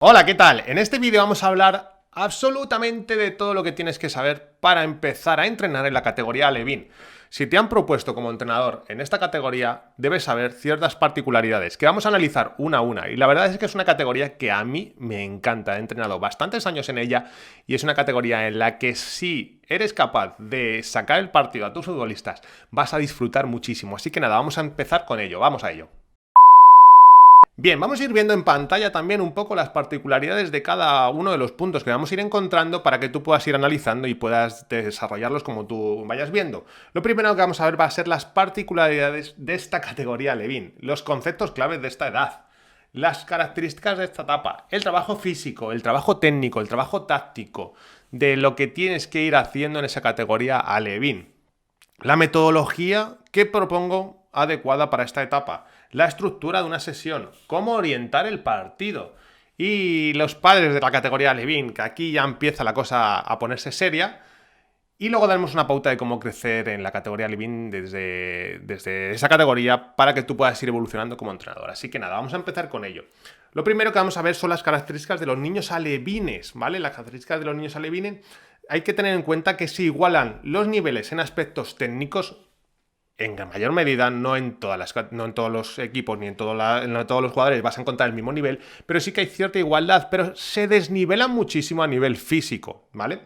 Hola, ¿qué tal? En este vídeo vamos a hablar absolutamente de todo lo que tienes que saber para empezar a entrenar en la categoría alevín. Si te han propuesto como entrenador en esta categoría, debes saber ciertas particularidades que vamos a analizar una a una. Y la verdad es que es una categoría que a mí me encanta. He entrenado bastantes años en ella y es una categoría en la que si eres capaz de sacar el partido a tus futbolistas, vas a disfrutar muchísimo. Así que nada, vamos a empezar con ello. Vamos a ello. Bien, vamos a ir viendo en pantalla también un poco las particularidades de cada uno de los puntos que vamos a ir encontrando para que tú puedas ir analizando y puedas desarrollarlos como tú vayas viendo. Lo primero que vamos a ver va a ser las particularidades de esta categoría alevín, los conceptos claves de esta edad, las características de esta etapa, el trabajo físico, el trabajo técnico, el trabajo táctico, de lo que tienes que ir haciendo en esa categoría alevín. La metodología que propongo adecuada para esta etapa, la estructura de una sesión, cómo orientar el partido y los padres de la categoría alevín, que aquí ya empieza la cosa a ponerse seria, y luego daremos una pauta de cómo crecer en la categoría alevín desde esa categoría para que tú puedas ir evolucionando como entrenador. Así que nada, vamos a empezar con ello. Lo primero que vamos a ver son las características de los niños alevines, ¿vale? Las características de los niños alevines hay que tener en cuenta que se igualan los niveles en aspectos técnicos en mayor medida, no en todos los equipos ni en todos los jugadores vas a encontrar el mismo nivel, pero sí que hay cierta igualdad, pero se desnivelan muchísimo a nivel físico, ¿vale?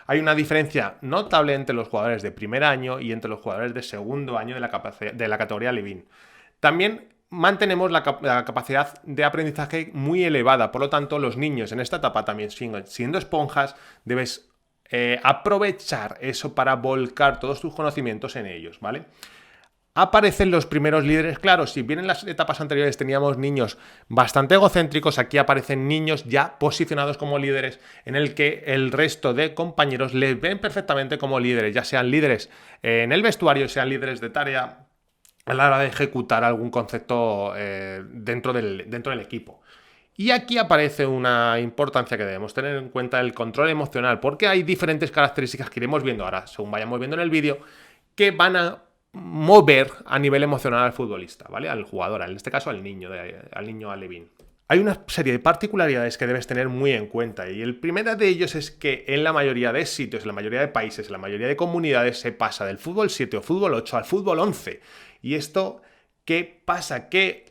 Hay una diferencia notable entre los jugadores de primer año y entre los jugadores de segundo año de la categoría alevín. También mantenemos la capacidad de aprendizaje muy elevada, por lo tanto los niños en esta etapa también siendo esponjas debes aprovechar eso para volcar todos tus conocimientos en ellos, ¿vale? Aparecen los primeros líderes, claro, si bien en las etapas anteriores teníamos niños bastante egocéntricos, aquí aparecen niños ya posicionados como líderes en el que el resto de compañeros les ven perfectamente como líderes, ya sean líderes en el vestuario, sean líderes de tarea a la hora de ejecutar algún concepto dentro del equipo. Y aquí aparece una importancia que debemos tener en cuenta, el control emocional, porque hay diferentes características que iremos viendo ahora, según vayamos viendo en el vídeo, que van a mover a nivel emocional al futbolista, ¿vale? Al jugador, en este caso al niño alevín. Hay una serie de particularidades que debes tener muy en cuenta y el primero de ellos es que en la mayoría de sitios, en la mayoría de países, en la mayoría de comunidades se pasa del fútbol 7 o fútbol 8 al fútbol 11. ¿Y esto qué pasa? Que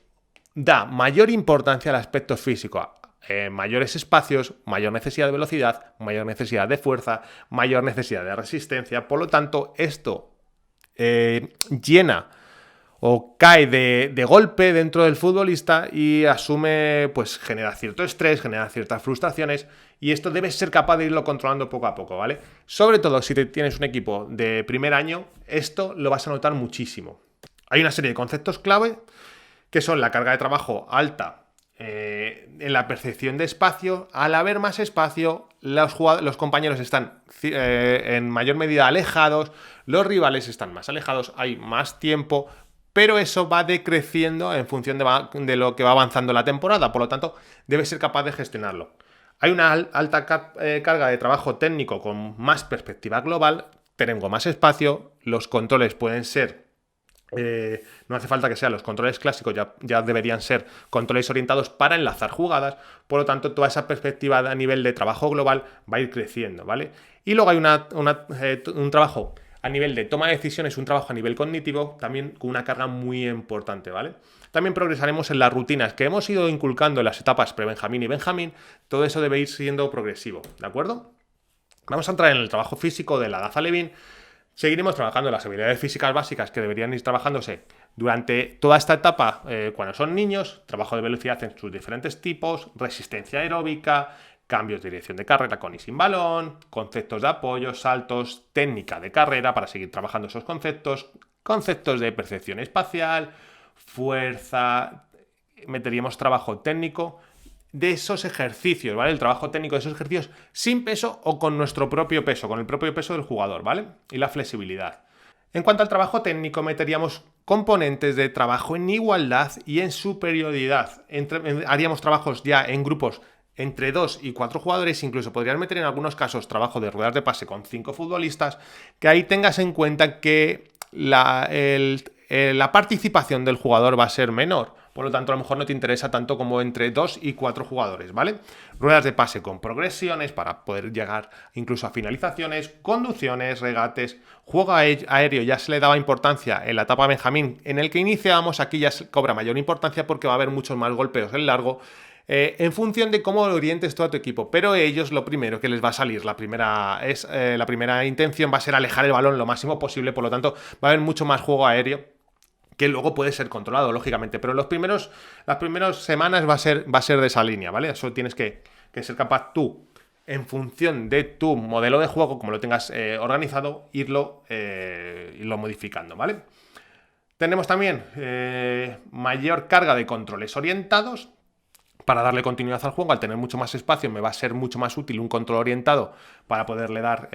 da mayor importancia al aspecto físico. Mayores espacios, mayor necesidad de velocidad, mayor necesidad de fuerza, mayor necesidad de resistencia. Por lo tanto, esto llena o cae de golpe dentro del futbolista y asume, pues genera cierto estrés, genera ciertas frustraciones y esto debes ser capaz de irlo controlando poco a poco, ¿vale? Sobre todo si tienes un equipo de primer año, esto lo vas a notar muchísimo. Hay una serie de conceptos clave que son la carga de trabajo alta en la percepción de espacio. Al haber más espacio, los compañeros están en mayor medida alejados, los rivales están más alejados, hay más tiempo, pero eso va decreciendo en función de lo que va avanzando la temporada, por lo tanto, debes ser capaz de gestionarlo. Hay una alta carga de trabajo técnico con más perspectiva global, tengo más espacio, los controles pueden ser no hace falta que sean los controles clásicos, ya deberían ser controles orientados para enlazar jugadas, por lo tanto toda esa perspectiva a nivel de trabajo global va a ir creciendo, ¿vale? Y luego hay un trabajo a nivel de toma de decisiones, un trabajo a nivel cognitivo, también con una carga muy importante, ¿vale? También progresaremos en las rutinas que hemos ido inculcando en las etapas pre-Benjamín y Benjamín, todo eso debe ir siendo progresivo, ¿de acuerdo? Vamos a entrar en el trabajo físico de la edad alevín. Seguiremos trabajando las habilidades físicas básicas que deberían ir trabajándose durante toda esta etapa cuando son niños, trabajo de velocidad en sus diferentes tipos, resistencia aeróbica, cambios de dirección de carrera con y sin balón, conceptos de apoyo, saltos, técnica de carrera para seguir trabajando esos conceptos de percepción espacial, fuerza, meteríamos trabajo técnico de esos ejercicios, ¿vale? El trabajo técnico de esos ejercicios sin peso o con nuestro propio peso, con el propio peso del jugador, ¿vale? Y la flexibilidad. En cuanto al trabajo técnico, meteríamos componentes de trabajo en igualdad y en superioridad. Haríamos trabajos ya en grupos entre 2 y 4 jugadores, incluso podrías meter en algunos casos trabajo de ruedas de pase con 5 futbolistas, que ahí tengas en cuenta que la participación del jugador va a ser menor. por lo tanto a lo mejor no te interesa tanto como entre 2 y 4 jugadores, ¿vale? Ruedas de pase con progresiones para poder llegar incluso a finalizaciones, conducciones, regates, juego aéreo ya se le daba importancia en la etapa Benjamín en el que iniciábamos, aquí ya se cobra mayor importancia porque va a haber muchos más golpeos en largo, en función de cómo orientes todo a tu equipo. Pero ellos lo primero que les va a salir, la primera intención va a ser alejar el balón lo máximo posible, por lo tanto va a haber mucho más juego aéreo que luego puede ser controlado, lógicamente. Pero las primeras semanas va a ser de esa línea, ¿vale? Eso tienes que ser capaz tú, en función de tu modelo de juego, como lo tengas organizado, irlo modificando, ¿vale? Tenemos también mayor carga de controles orientados. Para darle continuidad al juego, al tener mucho más espacio, me va a ser mucho más útil un control orientado para poderle dar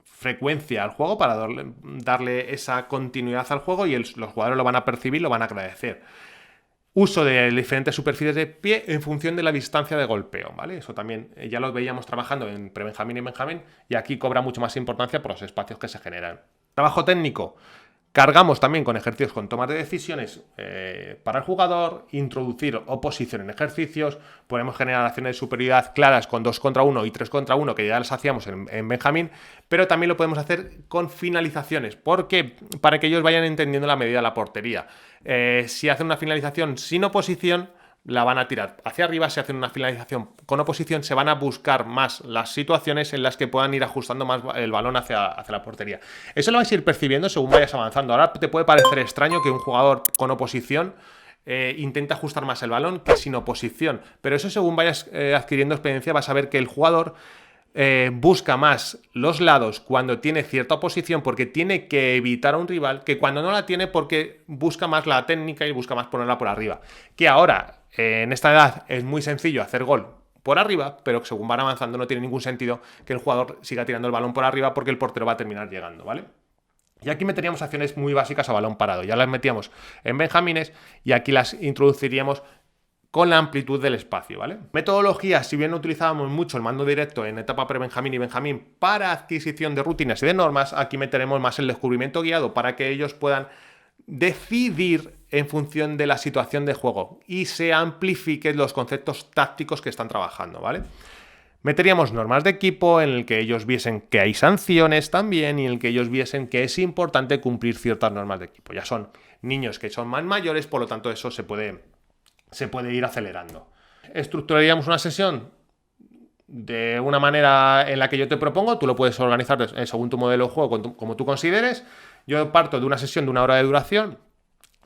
frecuencia al juego, para darle esa continuidad al juego, y los jugadores lo van a percibir, lo van a agradecer. Uso de diferentes superficies de pie en función de la distancia de golpeo, ¿vale? Eso también ya lo veíamos trabajando en pre-Benjamín y Benjamín, y aquí cobra mucho más importancia por los espacios que se generan. Trabajo técnico. Cargamos también con ejercicios con tomas de decisiones para el jugador, introducir oposición en ejercicios, podemos generar acciones de superioridad claras con 2 contra 1 y 3 contra 1, que ya las hacíamos en Benjamín, pero también lo podemos hacer con finalizaciones. ¿Por qué? Para que ellos vayan entendiendo la medida de la portería. Si hacen una finalización sin oposición, la van a tirar hacia arriba. Si hacen una finalización con oposición, se van a buscar más las situaciones en las que puedan ir ajustando más el balón hacia la portería. Eso lo vais a ir percibiendo según vayas avanzando. Ahora te puede parecer extraño que un jugador con oposición intenta ajustar más el balón que sin oposición, pero eso según vayas adquiriendo experiencia vas a ver que el jugador busca más los lados cuando tiene cierta oposición, porque tiene que evitar a un rival, que cuando no la tiene porque busca más la técnica y busca más ponerla por arriba. Que ahora, en esta edad, es muy sencillo hacer gol por arriba, pero según van avanzando no tiene ningún sentido que el jugador siga tirando el balón por arriba porque el portero va a terminar llegando, ¿vale? Y aquí meteríamos acciones muy básicas a balón parado. Ya las metíamos en benjamines y aquí las introduciríamos con la amplitud del espacio, ¿vale? Metodología, si bien no utilizábamos mucho el mando directo en etapa pre-Benjamín y Benjamín para adquisición de rutinas y de normas, aquí meteremos más el descubrimiento guiado para que ellos puedan decidir en función de la situación de juego y se amplifiquen los conceptos tácticos que están trabajando, ¿vale? Meteríamos normas de equipo en el que ellos viesen que hay sanciones también y en el que ellos viesen que es importante cumplir ciertas normas de equipo. Ya son niños que son más mayores, por lo tanto eso se puede ir acelerando. Estructuraríamos una sesión de una manera en la que yo te propongo, tú lo puedes organizar según tu modelo de juego, como tú consideres. Yo parto de una sesión de 1 hora de duración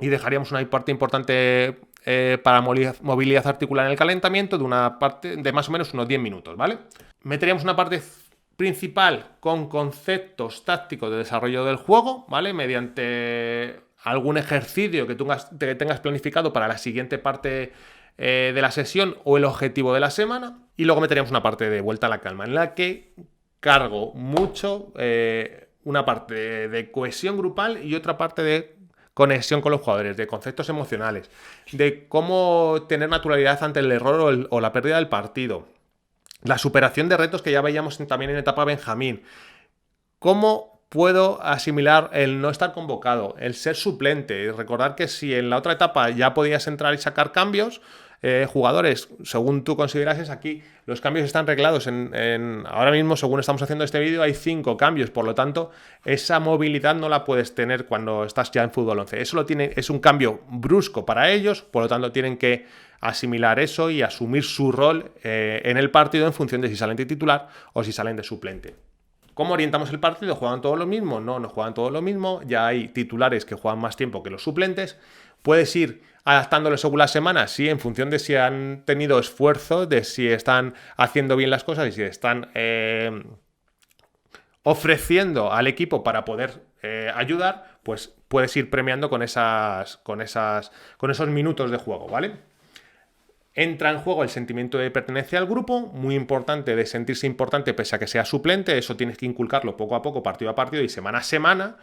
y dejaríamos una parte importante para movilidad articular en el calentamiento de una parte de más o menos unos 10 minutos, ¿vale? Meteríamos una parte principal con conceptos tácticos de desarrollo del juego, ¿vale? Mediante algún ejercicio que tengas planificado para la siguiente parte de la sesión o el objetivo de la semana. Y luego meteríamos una parte de vuelta a la calma, en la que cargo mucho una parte de cohesión grupal y otra parte de conexión con los jugadores, de conceptos emocionales, de cómo tener naturalidad ante el error o la pérdida del partido, la superación de retos que ya veíamos también en etapa Benjamín, cómo puedo asimilar el no estar convocado, el ser suplente, y recordar que si en la otra etapa ya podías entrar y sacar cambios, jugadores, según tú considerases, aquí los cambios están reglados ahora mismo, según estamos haciendo este vídeo, hay 5 cambios, por lo tanto, esa movilidad no la puedes tener cuando estás ya en fútbol 11. Eso es un cambio brusco para ellos, por lo tanto, tienen que asimilar eso y asumir su rol en el partido en función de si salen de titular o si salen de suplente. ¿Cómo orientamos el partido? ¿Juegan todos lo mismo? No juegan todos lo mismo. Ya hay titulares que juegan más tiempo que los suplentes. Puedes ir adaptándolo según la semana, sí, en función de si han tenido esfuerzo, de si están haciendo bien las cosas y si están ofreciendo al equipo para poder ayudar, pues puedes ir premiando con esos minutos de juego, ¿vale? Entra en juego el sentimiento de pertenencia al grupo, muy importante, de sentirse importante pese a que sea suplente. Eso tienes que inculcarlo poco a poco, partido a partido y semana a semana.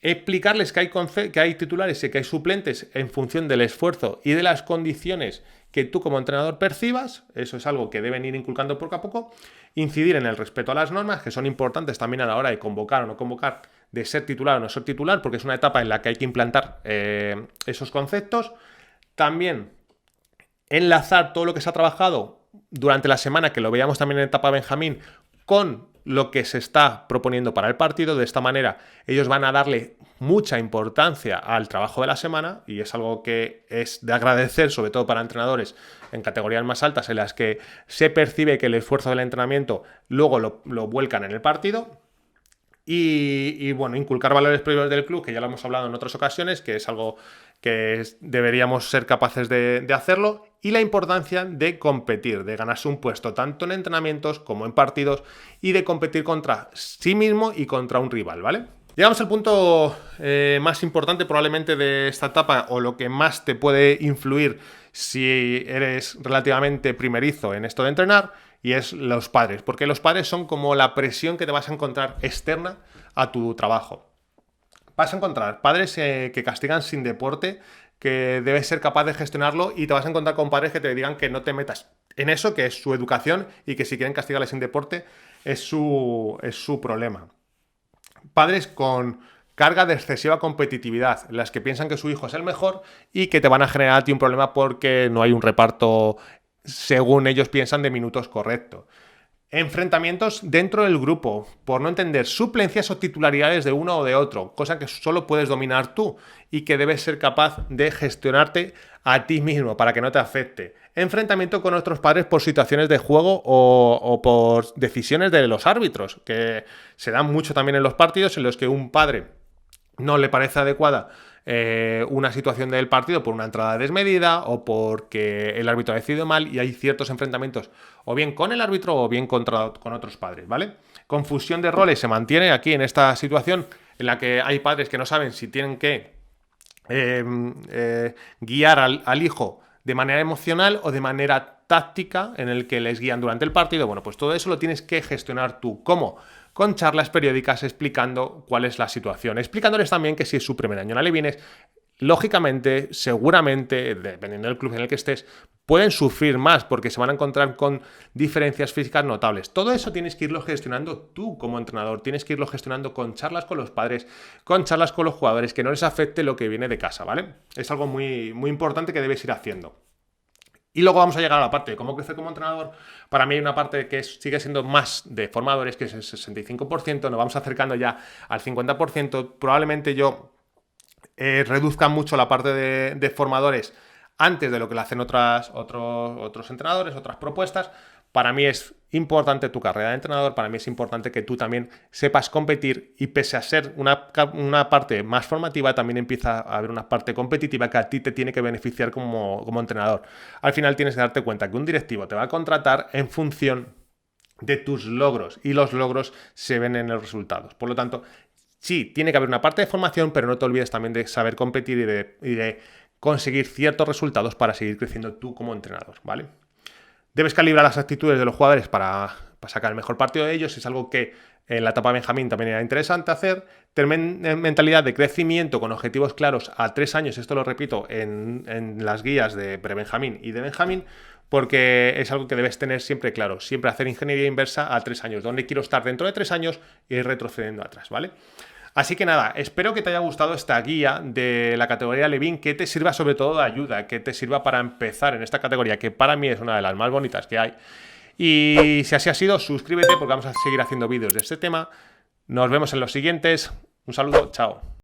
explicarles que hay titulares y que hay suplentes en función del esfuerzo y de las condiciones que tú como entrenador percibas. Eso es algo que deben ir inculcando poco a poco. Incidir en el respeto a las normas, que son importantes también a la hora de convocar o no convocar, de ser titular o no ser titular, porque es una etapa en la que hay que implantar esos conceptos. También enlazar todo lo que se ha trabajado durante la semana, que lo veíamos también en etapa Benjamín, con lo que se está proponiendo para el partido. De esta manera ellos van a darle mucha importancia al trabajo de la semana, y es algo que es de agradecer, sobre todo para entrenadores en categorías más altas en las que se percibe que el esfuerzo del entrenamiento luego lo vuelcan en el partido. Y bueno, inculcar valores previos del club, que ya lo hemos hablado en otras ocasiones, que es algo que deberíamos ser capaces de hacerlo, y la importancia de competir, de ganarse un puesto tanto en entrenamientos como en partidos, y de competir contra sí mismo y contra un rival, ¿vale? Llegamos al punto más importante probablemente de esta etapa, o lo que más te puede influir si eres relativamente primerizo en esto de entrenar, y es los padres, porque los padres son como la presión que te vas a encontrar externa a tu trabajo. Vas a encontrar padres que castigan sin deporte, que debes ser capaz de gestionarlo, y te vas a encontrar con padres que te digan que no te metas en eso, que es su educación, y que si quieren castigarle sin deporte es su problema. Padres con carga de excesiva competitividad, en las que piensan que su hijo es el mejor y que te van a generar a ti un problema porque no hay un reparto, según ellos piensan, de minutos correcto. Enfrentamientos dentro del grupo, por no entender suplencias o titularidades de uno o de otro, cosa que solo puedes dominar tú y que debes ser capaz de gestionarte a ti mismo para que no te afecte. Enfrentamiento con otros padres por situaciones de juego o por decisiones de los árbitros, que se dan mucho también en los partidos, en los que un padre no le parece adecuada una situación del partido por una entrada desmedida o porque el árbitro ha decidido mal, y hay ciertos enfrentamientos o bien con el árbitro o bien con otros padres, ¿vale? Confusión de roles se mantiene aquí en esta situación en la que hay padres que no saben si tienen que guiar al hijo de manera emocional o de manera táctica, en el que les guían durante el partido. Bueno, pues todo eso lo tienes que gestionar tú. ¿Cómo? Con charlas periódicas explicando cuál es la situación, explicándoles también que si es su primer año en Alevines, lógicamente, seguramente, dependiendo del club en el que estés, pueden sufrir más porque se van a encontrar con diferencias físicas notables. Todo eso tienes que irlo gestionando tú como entrenador, tienes que irlo gestionando con charlas con los padres, con charlas con los jugadores, que no les afecte lo que viene de casa, ¿vale? Es algo muy, muy importante que debes ir haciendo. Y luego vamos a llegar a la parte de cómo crecer como entrenador. Para mí hay una parte que sigue siendo más de formadores, que es el 65%, nos vamos acercando ya al 50%. Probablemente yo reduzca mucho la parte de formadores antes de lo que lo hacen otros entrenadores, otras propuestas. Para mí es importante tu carrera de entrenador, para mí es importante que tú también sepas competir, y pese a ser una parte más formativa, también empieza a haber una parte competitiva que a ti te tiene que beneficiar como entrenador. Al final tienes que darte cuenta que un directivo te va a contratar en función de tus logros, y los logros se ven en los resultados. Por lo tanto, sí, tiene que haber una parte de formación, pero no te olvides también de saber competir y de conseguir ciertos resultados para seguir creciendo tú como entrenador, ¿vale? Debes calibrar las actitudes de los jugadores para sacar el mejor partido de ellos. Es algo que en la etapa Benjamín también era interesante hacer. Tener mentalidad de crecimiento con objetivos claros a 3 años. Esto lo repito en las guías de pre-Benjamín y de Benjamín, porque es algo que debes tener siempre claro. Siempre hacer ingeniería inversa a 3 años. ¿Dónde quiero estar dentro de 3 años? Y ir retrocediendo atrás, ¿vale? Así que nada, espero que te haya gustado esta guía de la categoría Levin, que te sirva sobre todo de ayuda, que te sirva para empezar en esta categoría, que para mí es una de las más bonitas que hay. Y si así ha sido, suscríbete porque vamos a seguir haciendo vídeos de este tema. Nos vemos en los siguientes. Un saludo, chao.